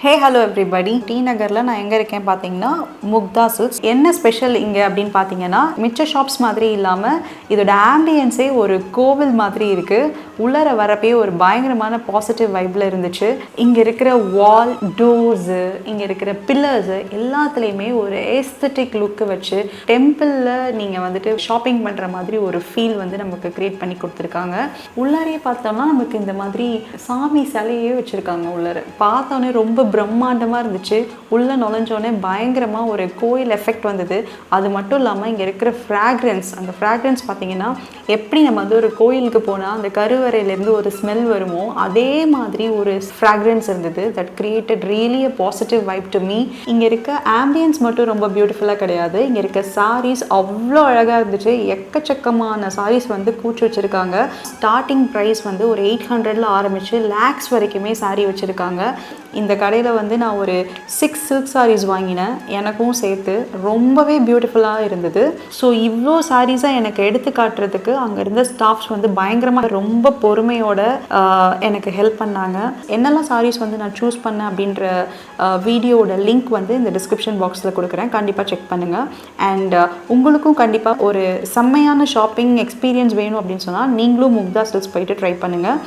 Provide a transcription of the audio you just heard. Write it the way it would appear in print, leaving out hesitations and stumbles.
Hey hello everybody. D நகரில் நான் எங்கே இருக்கேன் பார்த்தீங்கன்னா முக்தா சில்க்ஸ். என்ன ஸ்பெஷல் இங்கே அப்படின்னு பார்த்தீங்கன்னா, மிச்ச ஷாப்ஸ் மாதிரி இல்லாமல் இதோட ஆம்பியன்ஸே ஒரு கோவில் மாதிரி இருக்குது. உள்ளர வரப்பே ஒரு பயங்கரமான பாசிட்டிவ் வைப்பில் இருந்துச்சு. இங்கே இருக்கிற வால் டோர்ஸு, இங்கே இருக்கிற பில்லர்ஸு எல்லாத்துலேயுமே ஒரு ஏஸ்தட்டிக் லுக்கு வச்சு டெம்பிளில் நீங்கள் வந்துட்டு ஷாப்பிங் பண்ணுற மாதிரி ஒரு ஃபீல் வந்து நமக்கு க்ரியேட் பண்ணி கொடுத்துருக்காங்க. உள்ளாரையே பார்த்தோம்னா நமக்கு இந்த மாதிரி சாமி சிலையே வச்சுருக்காங்க. உள்ளார பார்த்தோன்னே ரொம்ப பிரம்மாண்டமாக இருந்துச்சு. உள்ளே நுழைஞ்சோடனே பயங்கரமாக ஒரு கோயில் எஃபெக்ட் வந்தது. அது மட்டும் இல்லாமல் இங்கே இருக்கிற ஃப்ராக்ரன்ஸ், அந்த ஃப்ராக்ரன்ஸ் பார்த்தீங்கன்னா எப்படி நம்ம வந்து ஒரு கோயிலுக்கு போனால் அந்த கருவறையிலேருந்து ஒரு ஸ்மெல் வருமோ அதே மாதிரி ஒரு ஃப்ராக்ரன்ஸ் இருந்தது. That created really a positive vibe to me. இங்கே இருக்க ஆம்பியன்ஸ் மட்டும் ரொம்ப பியூட்டிஃபுல்லாக கிடையாது, இங்கே இருக்க சாரீஸ் அவ்வளோ அழகாக இருந்துச்சு. எக்கச்சக்கமான சாரீஸ் வந்து கூச்சி வச்சுருக்காங்க. ஸ்டார்டிங் ப்ரைஸ் வந்து ஒரு 800ல் ஆரம்பித்து லேக்ஸ் வரைக்குமே சாரீ வச்சுருக்காங்க. இந்த கடையில் வந்து நான் ஒரு 6 சில்க் சாரீஸ் வாங்கினேன், எனக்கும் சேர்த்து. ரொம்பவே பியூட்டிஃபுல்லாக இருந்தது. ஸோ இவ்வளோ சாரீஸாக எனக்கு எடுத்து காட்டுறதுக்கு அங்கே இருந்த ஸ்டாஃப்ஸ் வந்து பயங்கரமாக ரொம்ப பொறுமையோட எனக்கு ஹெல்ப் பண்ணாங்க. என்னெல்லாம் சாரீஸ் வந்து நான் சூஸ் பண்ணேன் அப்படின்ற வீடியோவோட லிங்க் வந்து இந்த டிஸ்கிரிப்ஷன் பாக்ஸில் கொடுக்குறேன், கண்டிப்பாக செக் பண்ணுங்கள். அண்ட் உங்களுக்கும் கண்டிப்பாக ஒரு செம்மையான ஷாப்பிங் எக்ஸ்பீரியன்ஸ் வேணும் அப்படின்னு சொன்னால் நீங்களும் முக்தா சில்க்ஸ் போயிட்டு ட்ரை பண்ணுங்கள்.